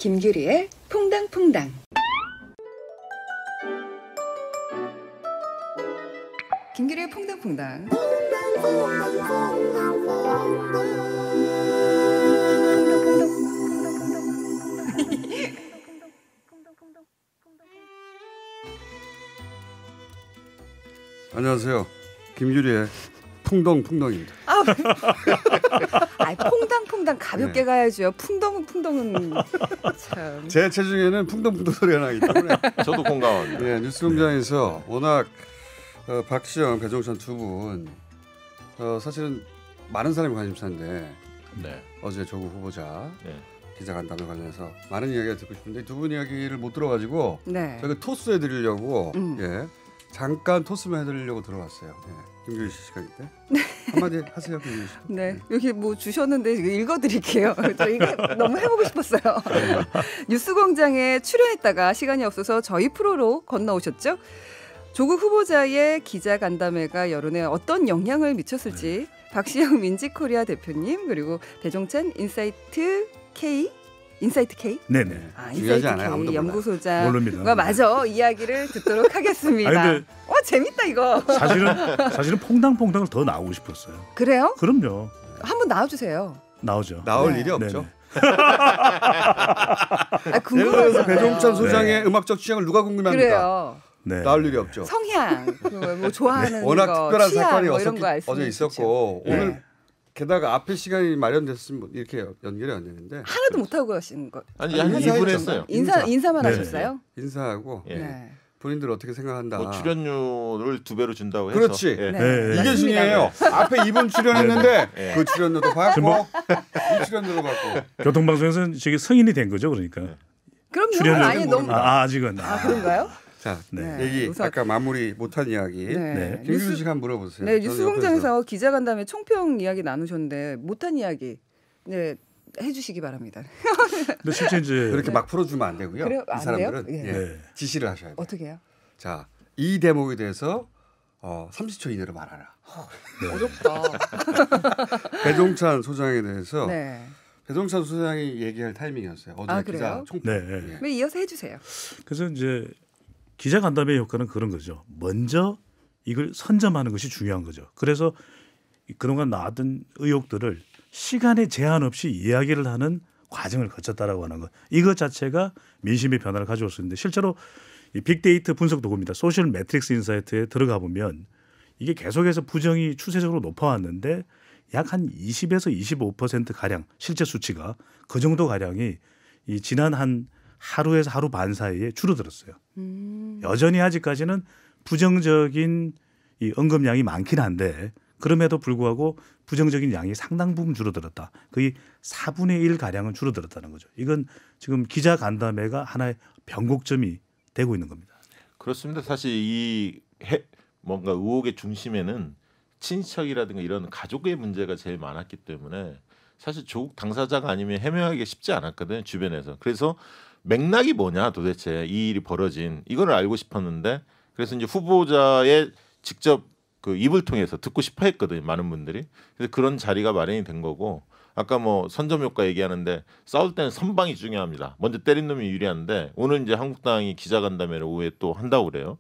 김규리의 퐁당퐁당. 김규리의 퐁당퐁당. 안녕하세요. 김규리의 풍덩풍덩입니다. 퐁당퐁당 가볍게 가야죠. 풍덩은 참. 제 체중에는 풍덩풍덩 소리가 나기 때문에 저도 공감합니다. 네, 뉴스공장에서 워낙 박시영, 배종찬 두 분 사실은 많은 사람이 관심사인데 네. 어제 조국 후보자 네. 기자간담회 관련해서 많은 이야기가 듣고 싶은데 두 분 이야기를 못 들어가지고 네. 저희가 토스 해드리려고 잠깐 토스만 해드리려고 들어왔어요. 김규리 씨 시간인데 한마디 하세요, 김규리 씨. 네, 여기 뭐 주셨는데 읽어드릴게요. 저 이거 너무 해보고 싶었어요. 뉴스공장에 출연했다가 시간이 없어서 저희 프로로 건너오셨죠. 조국 후보자의 기자간담회가 여론에 어떤 영향을 미쳤을지 박시영 민지코리아 대표님 그리고 배종찬 인사이트 K? 네네. 인사이트 않아요. 아무도 K 연구소장과 모릅니다. 마저 이야기를 듣도록 하겠습니다. 아니, 근데 재밌다 이거. 사실은 퐁당퐁당을 더 나오고 싶었어요. 그래요? 그럼요. 한번 나와주세요. 나오죠. 나올 일이 없죠. 예를 궁금하잖아요. 들어서 배종찬 소장의 음악적 취향을 누가 궁금해합니까? 그래요. 네. 나올 일이 없죠. 성향, 뭐 좋아하는 워낙 거, 특별한 취향, 사건이 뭐 이런 거 알 수 어제 있죠. 있었고 네. 오늘 게다가 앞에 시간이 마련됐으면 이렇게 연결이 안 되는데 하나도 못 하고 가시는 거. 아니 한 인사했죠. 2분 했어요. 인사만 네. 하셨어요? 인사하고 예. 네. 본인들 어떻게 생각한다. 뭐 출연료를 2배로 준다고 해서. 그렇지. 예. 네. 이게 맞습니다. 중요해요. 앞에 2분 출연했는데 네. 그 출연료도 받고 이 출연료도 받고. 교통방송에서는 저게 성인이 된 거죠, 그러니까. 그럼요. 출연료는 아니 너무 아직은. 그런가요? 자, 네. 얘기 우선- 아까 마무리 못한 이야기. 네. 김규리 씨가 한번 물어보세요. 네, 저는 뉴스공장에서 기자간담회 총평 이야기 나누셨는데 못한 이야기 해주시기 바랍니다. 근데 실제 이제 그렇게 막 풀어주면 안 되고요. 그래요? 이 안 사람들은 돼요? 예, 네. 지시를 하셔야 돼요. 어떻게 해요? 자, 이 대목에 대해서 30초 이내로 말하라. 어렵다. 배종찬 소장에 대해서 네. 배종찬 소장이 얘기할 타이밍이었어요. 어제 기자 그래요? 총평. 네. 예. 왜 이어서 해주세요. 그래서 이제 기자간담회 효과는 그런 거죠. 먼저 이걸 선점하는 것이 중요한 거죠. 그래서 그동안 나왔던 의혹들을 시간에 제한 없이 이야기를 하는 과정을 거쳤다라고 하는 것. 이것 자체가 민심의 변화를 가져올 수 있는데 실제로 이 빅데이터 분석 도구입니다. 소셜 매트릭스 인사이트에 들어가 보면 이게 계속해서 부정이 추세적으로 높아왔는데 약 한 20에서 25% 가량 실제 수치가 그 정도 가량이 이 지난 한 하루에서 하루 반 사이에 줄어들었어요. 여전히 아직까지는 부정적인 이 언급량이 많긴 한데 그럼에도 불구하고 부정적인 양이 상당 부분 줄어들었다. 거의 4분의 1 가량은 줄어들었다는 거죠. 이건 지금 기자 간담회가 하나의 변곡점이 되고 있는 겁니다. 그렇습니다. 사실 뭔가 의혹의 중심에는 친척이라든가 이런 가족의 문제가 제일 많았기 때문에 사실 조국 당사자가 아니면 해명하기가 쉽지 않았거든요. 주변에서. 그래서 맥락이 뭐냐 도대체 이 일이 벌어진 이걸 알고 싶었는데 그래서 이제 후보자의 직접 그 입을 통해서 듣고 싶어 했거든요. 많은 분들이. 그래서 그런 자리가 마련이 된 거고 아까 뭐 선점 효과 얘기하는데 싸울 때는 선방이 중요합니다. 먼저 때린 놈이 유리한데 오늘 이제 한국당이 기자간담회를 오후에 또 한다고 그래요.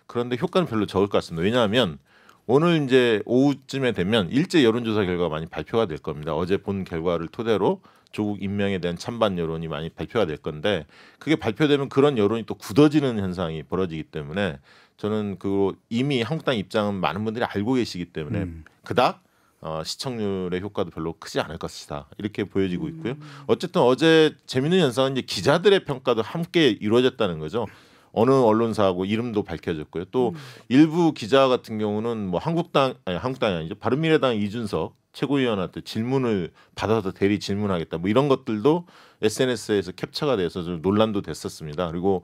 그런데 효과는 별로 적을 것 같습니다. 왜냐하면 오늘 이제 오후쯤에 되면 일제 여론조사 결과가 많이 발표가 될 겁니다. 어제 본 결과를 토대로 조국 임명에 대한 찬반 여론이 많이 발표가 될 건데 그게 발표되면 그런 여론이 또 굳어지는 현상이 벌어지기 때문에 저는 그 이미 한국당 입장은 많은 분들이 알고 계시기 때문에 그닥 시청률의 효과도 별로 크지 않을 것이다 이렇게 보여지고 있고요. 어쨌든 어제 재밌는 현상은 이제 기자들의 평가도 함께 이루어졌다는 거죠. 어느 언론사하고 이름도 밝혀졌고요. 또 일부 기자 같은 경우는 뭐 한국당이 아니죠. 바른미래당 이준석 최고위원한테 질문을 받아서 대리 질문하겠다. 뭐 이런 것들도 SNS에서 캡처가 돼서 좀 논란도 됐었습니다. 그리고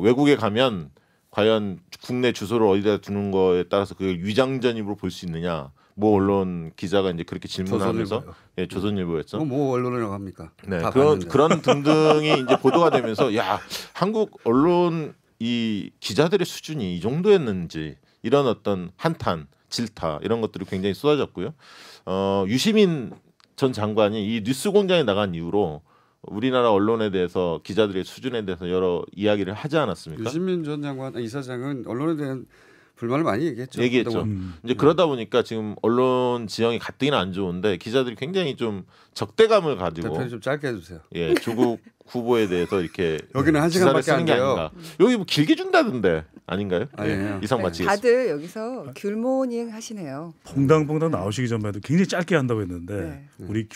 외국에 가면 과연 국내 주소를 어디다 두는 거에 따라서 그걸 위장전입으로 볼 수 있느냐. 뭐 언론 기자가 이제 그렇게 질문하면서 조선일보였죠. 뭐 언론이라고 합니까? 네, 그런 등등이 이제 보도가 되면서 야 한국 언론 이 기자들의 수준이 이 정도였는지 이런 어떤 한탄, 질타 이런 것들이 굉장히 쏟아졌고요. 유시민 전 장관이 이 뉴스공장에 나간 이후로 우리나라 언론에 대해서 기자들의 수준에 대해서 여러 이야기를 하지 않았습니까? 유시민 전 장관 이사장은 언론에 대한 불만을 많이 얘기했죠. 이제 그러다 보니까 지금 언론 지형이 가뜩이나 안 좋은데 기자들이 굉장히 좀 적대감을 가지고 대표님 좀 짧게 해주세요. 예, 조국 후보에 대해서 이렇게 여기는 1시간밖에 안 돼요. 아닌가. 여기 뭐 길게 준다던데 아닌가요? 아니에요. 이상 네, 마치겠습니다. 다들 여기서 귤모닝 하시네요. 퐁당퐁당 나오시기 전만 해도 굉장히 짧게 한다고 했는데 네. 우리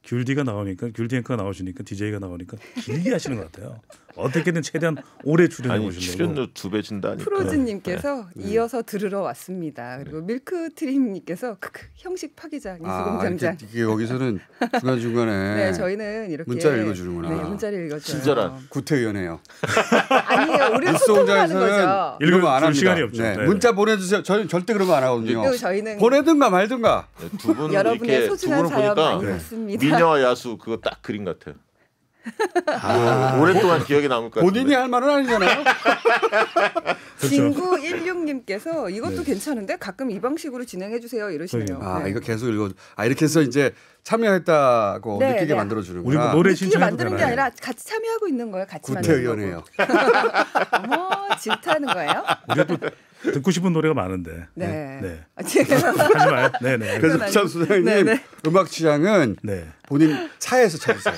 귤디가 나오니까 귤디 앵커가 나오시니까 DJ가 나오니까 길게 하시는 것 같아요. 어떻게든 최대한 오래 출연해 아니 보시려고. 출연료 2배 준다니까. 프로즈님께서 이어서 들으러 왔습니다. 그리고 밀크트림님께서 형식 파기자 뉴스공장장. 이게 여기서는 중간 중간에 네, 저희는 이렇게 문자를 읽어주는구나. 네, 문자를 읽어줘요. 친절한. 구태위원회요. 아니에요. 우리는 소통하는 뉴스공장에서는 거죠. 이러면 안 줄 합니다. 시간이 없죠. 네. 네. 문자 보내주세요. 저는 절대 그러면 안 하거든요. 그리고 저희는 보내든가 말든가. 네, 두 분은 여러분의 이렇게 두 소중한 분을 사연 보니까 많이 받습니다. 미녀와 야수 그거 딱 그림 같아요. 오랫동안 기억에 남을 것 같은데. 본인이 할 말은 아니잖아요. 진구 16님께서 이것도 괜찮은데 가끔 이 방식으로 진행해 주세요 이러시네요. 아 이거 계속 읽어. 이렇게 해서 이제 참여했다고 네, 느끼게 네. 만들어 우리 뭐 주는구나. 노래 느끼게 신청해도 만드는 게 되나요? 아니라 같이 참여하고 있는 거예요. 같이 만드는 거고. 구태위원회요. 어머 질투하는 거예요? 우리가 또 듣고 싶은 노래가 많은데. 네. 네. 아, 제가 하지 마요. 네네. 그래서 아니고. 부천 소장님 네, 네. 음악 취향은 네. 본인 차에서 찾으세요.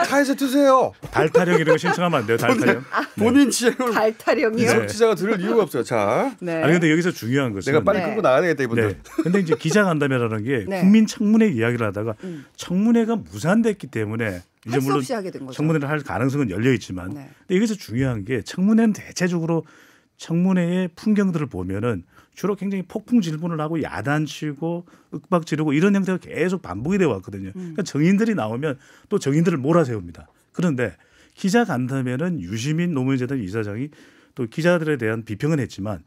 차에서 드세요. 달타령 이런 거 신청하면 안 돼요. 달타령. 본인 취향을 발타령이요? 네. 기자가 들을 이유가 없어요. 자, 네. 아니 근데 여기서 중요한 것은 내가 빨리 네. 끌고 나가야 되겠다 이분들. 네. 근데 이제 기자간담회라는 게 네. 국민 청문회 이야기를 하다가 청문회가 무산됐기 때문에 이제 할 수 물론 없이 하게 된 거죠. 청문회를 할 가능성은 열려 있지만 네. 근데 여기서 중요한 게 청문회는 대체적으로 청문회의 풍경들을 보면은 주로 굉장히 폭풍 질문을 하고 야단치고 윽박 지르고 이런 형태가 계속 반복이 되어 왔거든요. 그러니까 정인들이 나오면 또 정인들을 몰아세웁니다. 그런데 기자간담회는 유시민 노무현재단 이사장이 또 기자들에 대한 비평은 했지만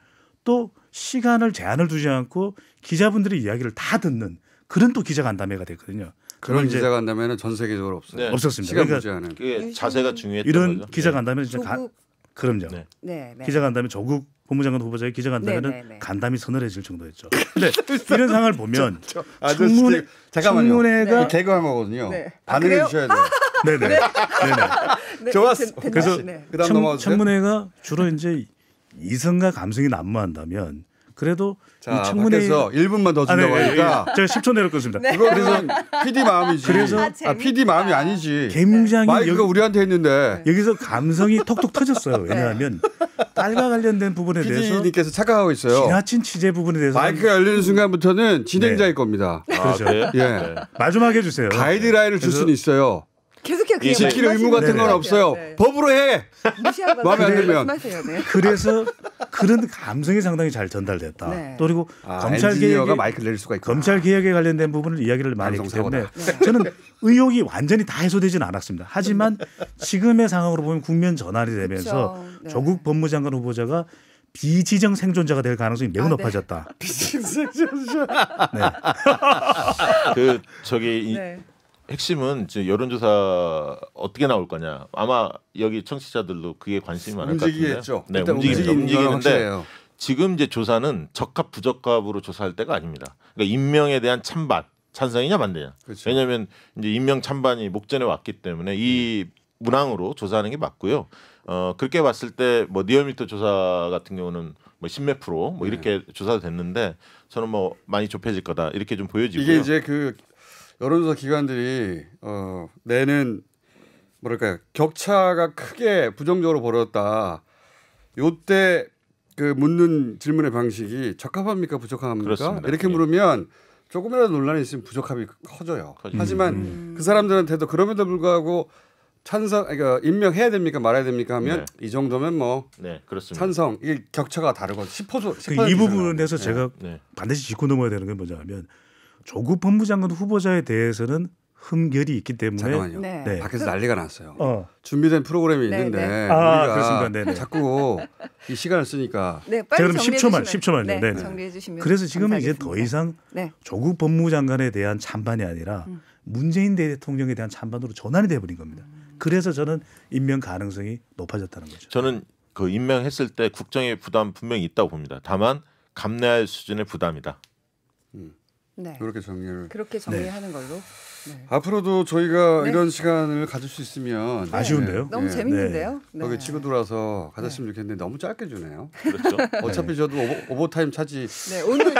또 시간을 제한을 두지 않고 기자분들의 이야기를 다 듣는 그런 또 기자간담회가 됐거든요. 그런 이제 기자간담회는 전 세계적으로 없어요. 네. 없었습니다. 시간 그러니까 무제한은. 그게 자세가 중요했던 이런 거죠. 기자간담회는 진짜 조국 그럼요. 네. 네, 네. 기자간담회 조국 법무장관 후보자의 기자간담회는 네, 네, 네. 간담이 서늘해질 정도였죠. 근데 이런 상황을 보면 아저씨, 청문회 잠깐만요. 청문회가 개그한 거거든요. 네. 아, 반응해 그래요? 주셔야 돼요. 네네. 네네. 네, 좋았어. 그래서 네. 그다음 넘어가 주세요. 청문회가 주로 이제 이성과 감성이 난무한다면 그래도 자, 이 청문회 밖에서 1분만 더 아, 네, 준다고 하니까 제가 10초 내로 끊습니다. 그래서 PD 마음이지. 그래서- 아, PD 마음이 아니지. 굉장히 마이크가 우리한테 했는데 여기서 감성이 톡톡 터졌어요. 왜냐하면 딸과 관련된 부분에 대해서 PD님께서 착각하고 있어요. 지나친 취재 부분에 대해서 마이크가 열리는 순간부터는 진행자일 겁니다. 아, 그래요? 예. 네. 마지막에 해주세요. 가이드라인을 줄 그래서 수는 있어요. 계속해요. 그냥 지킬 의무 같은 건 네. 없어요. 네. 법으로 해. 무시하고 마음에 안 들면. 말씀하세요. 네. 그래서 그런 감성이 상당히 잘 전달됐다. 네. 또 그리고 검찰 엔지니어가 개혁에 마이크를 내릴 수가 있고. 검찰 개혁에 관련된 부분을 이야기를 많이 했기 때문에 방송사고다. 저는 의혹이 완전히 다 해소되지는 않았습니다. 하지만 지금의 상황으로 보면 국면 전환이 되면서 그렇죠. 네. 조국 법무장관 후보자가 비지정 생존자가 될 가능성이 매우 아, 네. 높아졌다. 네. 그 저기 이 네. 핵심은 이제 여론조사 어떻게 나올 거냐. 아마 여기 청취자들도 그게 관심이 많을 것 같은데. 움직이겠죠. 네, 일단 움직이는데 확실해요. 지금 이제 조사는 적합 부적합으로 조사할 때가 아닙니다. 그러니까 임명에 대한 찬반, 찬성이냐 반대냐. 그렇죠. 왜냐하면 이제 임명 찬반이 목전에 왔기 때문에 이 문항으로 조사하는 게 맞고요. 그렇게 봤을 때 뭐 리얼미터 조사 같은 경우는 뭐 10몇 프로 뭐 이렇게 조사가 됐는데 저는 뭐 많이 좁혀질 거다 이렇게 좀 보여지고요. 이게 이제 그 여론조사 기관들이 내는 뭐랄까요 격차가 크게 부정적으로 벌어졌다. 요때 그 묻는 질문의 방식이 적합합니까 부적합합니까? 그렇습니다. 이렇게 예. 물으면 조금이라도 논란이 있으면 부적합이 커져요. 하지만 그 사람들한테도 그럼에도 불구하고 찬성, 그러니까 임명해야 됩니까 말아야 됩니까 하면 이 정도면 뭐 네, 그렇습니다. 찬성 이게 격차가 다르거든요. 10%. 이 부분에서 네. 제가 네. 반드시 짚고 넘어야 되는 게 뭐냐면 조국 법무장관 후보자에 대해서는 흠결이 있기 때문에 잠깐만요. 네. 네. 밖에서 난리가 났어요. 준비된 프로그램이 네, 있는데 네. 아, 우리가 그렇습니다. 네네. 자꾸 이 시간을 쓰니까 네, 제가 빨리 그럼 정리해 10초만, 주시면 10초만요. 네, 네. 정리해 주시면 그래서 지금은 이제 더 감사하겠습니다. 이상 네. 조국 법무장관에 대한 찬반이 아니라 문재인 대통령에 대한 찬반으로 전환이 돼버린 겁니다. 그래서 저는 임명 가능성이 높아졌다는 거죠. 저는 그 임명했을 때 국정의 부담 분명히 있다고 봅니다. 다만 감내할 수준의 부담이다. 네. 그렇게 정리를 그렇게 정리하는 걸로. 네. 앞으로도 저희가 네. 이런 시간을 가질 수 있으면 아쉬운데요. 너무 네. 재밌는데요. 네. 거기 치고 들어와서 가졌으면 좋겠는데 너무 짧게 주네요. 그렇죠. 어차피 저도 오버타임 차지 네, 오늘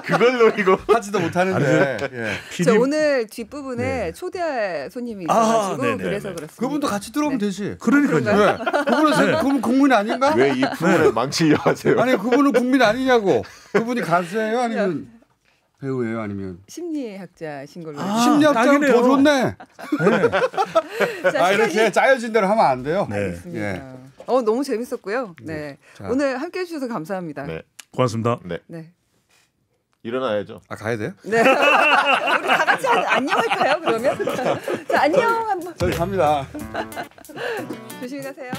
그걸 노리고 하지도 못하는데 예. 저 오늘 뒷부분에 초대 손님이 있어가지고 네네. 그래서 그렇습니다. 그분도 같이 들어오면 네. 되지. 그러니까요. 왜? 그분은 국민 아닌가? 왜 이 프로그램 망치려 하세요? 아니 그분은 국민 아니냐고. 그분이 가수예요 아니면 배우예요 아니면 심리학자신 걸로. 심리학자는 딱이네요. 더 좋네. 자, 이렇게 짜여진 대로 하면 안 돼요. 네. 알겠습니다. 예. 너무 재밌었고요. 네. 자. 오늘 함께 해주셔서 감사합니다. 네, 고맙습니다. 네. 네. 일어나야죠. 아 가야 돼요? 네. 우리 다 같이 안녕할까요? 그러면 자 안녕 한번 저희 갑니다. 조심히 가세요.